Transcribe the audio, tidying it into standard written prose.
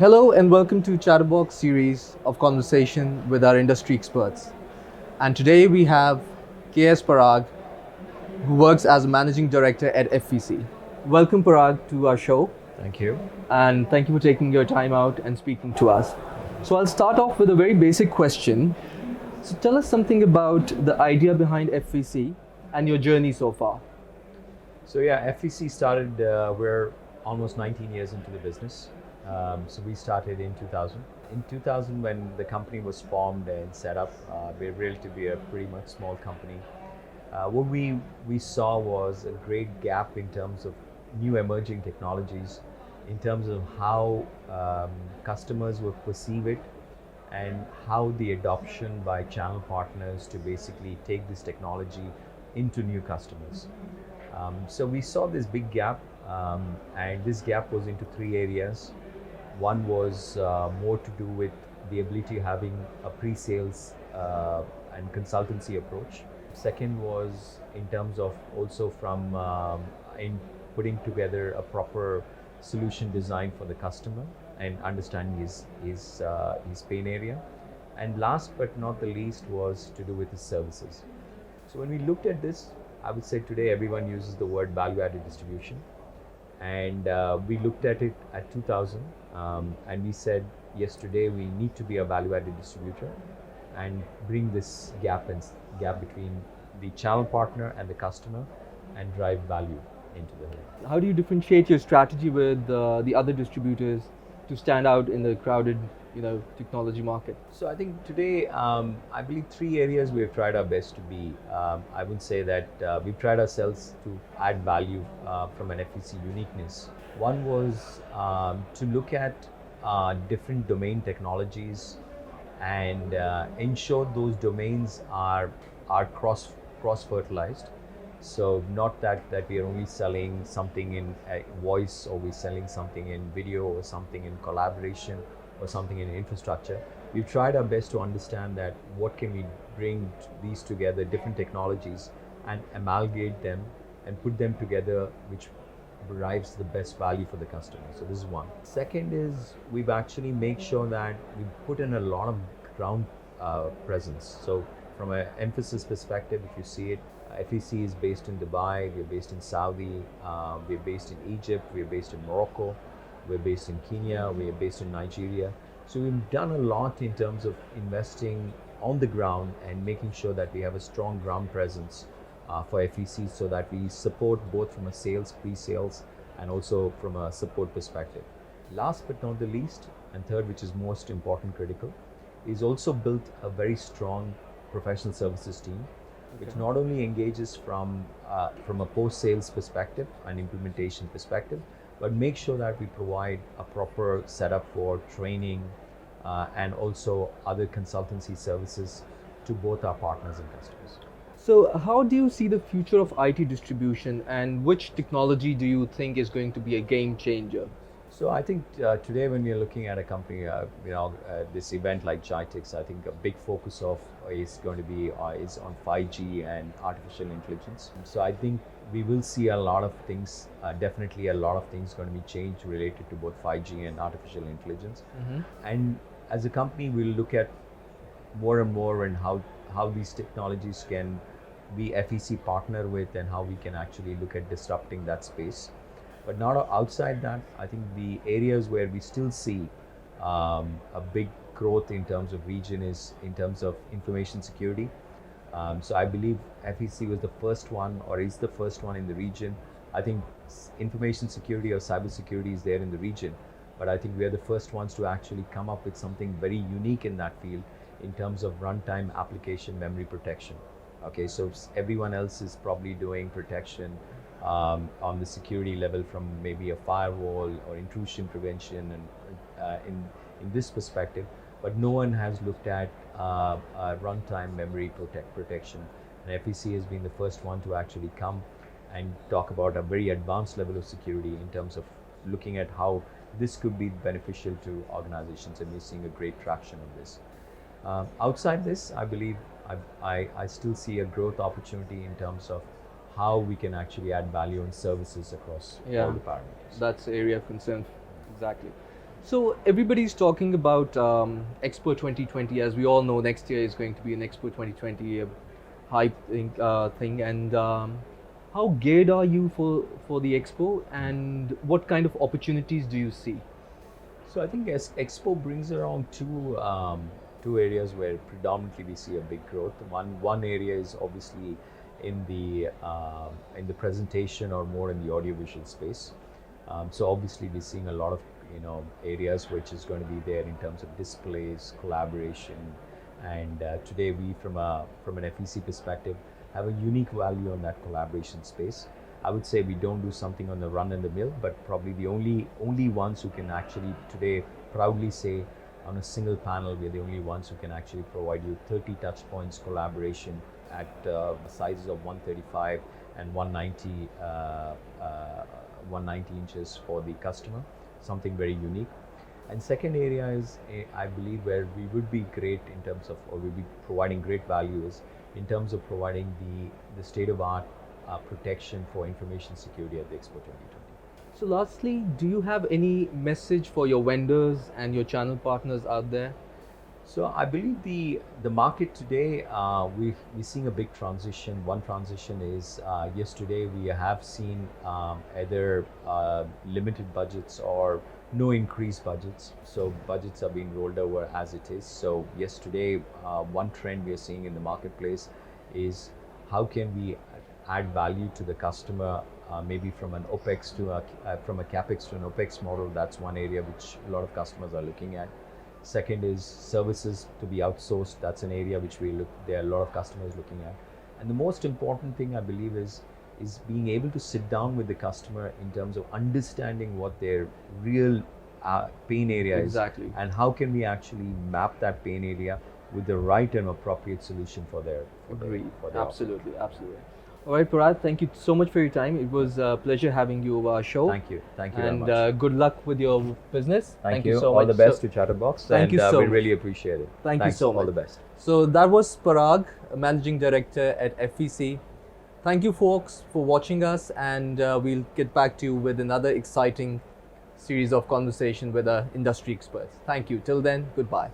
Hello and welcome to ChatterBox series of conversation with our industry experts. And today we have K.S Parag, who works as a managing director at FVC. Welcome Parag to our show, Thank you. and thank you for taking your time out and speaking to us. So I'll start off with a very basic question. So tell us something about the idea behind FVC and your journey so far. So yeah, FVC started, we're almost 19 years into the business. So we started in 2000. In 2000, when the company was formed and set up, we're relatively a pretty much small company. What we saw was a great gap in terms of new emerging technologies, in terms of how customers would perceive it, and how the adoption by channel partners to basically take this technology into new customers. So we saw this big gap, and this gap was into three areas. One was more to do with the ability of having a pre-sales and consultancy approach. Second was in terms of also from in putting together a proper solution design for the customer and understanding his pain area. And last but not the least was to do with his services. So when we looked at this, I would say today everyone uses the word value-added distribution, and we looked at it at 2000, and we said, yes, today we need to be a value-added distributor and bring this gap between the channel partner and the customer and drive value into the whole. How do you differentiate your strategy with the other distributors to stand out in the crowded, technology market? So I think today, I believe three areas we have tried our best to be. I would say that we've tried ourselves to add value from an FEC uniqueness. One was to look at different domain technologies and ensure those domains are cross fertilized. So not that we are only selling something in voice, or we're selling something in video, or something in collaboration, or something in infrastructure. We've tried our best to understand that what can we bring these together, different technologies, and amalgamate them and put them together, which derives the best value for the customer. So this is one. Second is we've actually made sure that we put in a lot of ground presence. So from an emphasis perspective, if you see it, FEC is based in Dubai, we're based in Saudi, we're based in Egypt, we're based in Morocco, we're based in Kenya, we're based in Nigeria. So we've done a lot in terms of investing on the ground and making sure that we have a strong ground presence for FEC, so that we support both from a sales, pre-sales, and also from a support perspective. Last but not the least, and third, which is most important, critical, is also built a very strong professional services team, which not only engages from a post-sales perspective and implementation perspective, but make sure that we provide a proper setup for training and also other consultancy services to both our partners and customers. So how do you see the future of IT distribution, and which technology do you think is going to be a game changer? So I think today when we are looking at a company, this event like GITEX, I think a big focus of is going to be is on 5G and artificial intelligence. So I think we will see a lot of things, definitely a lot of things going to be changed related to both 5G and artificial intelligence. Mm-hmm. And as a company, we'll look at more and more and how these technologies can be FEC partner with, and how we can actually look at disrupting that space. But not outside that, I think the areas where we still see a big growth in terms of region is in terms of information security. So I believe FEC was the first one, or is the first one in the region. I think information security or cyber security is there in the region, but I think we are the first ones to actually come up with something very unique in that field in terms of runtime application memory protection. Okay, so everyone else is probably doing protection on the security level from maybe a firewall or intrusion prevention, and in this perspective, but no one has looked at runtime memory protection. And FEC has been the first one to actually come and talk about a very advanced level of security in terms of looking at how this could be beneficial to organizations, and we're seeing a great traction of this. Outside this, I believe I still see a growth opportunity in terms of how we can actually add value and services across all the parameters. That's the area of concern, exactly. So everybody's talking about Expo 2020. As we all know, next year is going to be an Expo 2020 hype thing. And how geared are you for the Expo, and what kind of opportunities do you see? So I think as Expo brings around two areas where predominantly we see a big growth. One area is obviously in the presentation or more in the audiovisual space. So obviously we're seeing a lot of areas which is going to be there in terms of displays, collaboration, and today we from an FEC perspective have a unique value on that collaboration space. I would say we don't do something on the run and the mill, but probably the only ones who can actually today proudly say on a single panel we're the only ones who can actually provide you 30 touch points collaboration at sizes of 135 and 190 190 inches for the customer, something very unique. And second area is, I believe, where we would be great in terms of, or we'll be providing great value is in terms of providing the state of art protection for information security at the Expo 2020. So lastly, do you have any message for your vendors and your channel partners out there? So I believe the market today, we're seeing a big transition. One transition is, yes, today we have seen either limited budgets or no increased budgets. So budgets are being rolled over as it is. So yes, today one trend we are seeing in the marketplace is how can we add value to the customer, maybe from an OPEX to from a CAPEX to an OPEX model. That's one area which a lot of customers are looking at. Second is services to be outsourced. That's an area which there are a lot of customers looking at. And the most important thing I believe is being able to sit down with the customer in terms of understanding what their real pain area Exactly. is, and how can we actually map that pain area with the right and appropriate solution for their Absolutely, absolutely. All right, Parag, thank you so much for your time. It was a pleasure having you over our show. Thank you And very much. good luck with your business. Thank you so all much. the best to ChatterBox. Thank you so we much. really appreciate it. Thank Thanks, you so much. all the best. So that was Parag, Managing Director at FVC. Thank you, folks, for watching us, and we'll get back to you with another exciting series of conversation with our industry experts. Thank you. Till then, goodbye.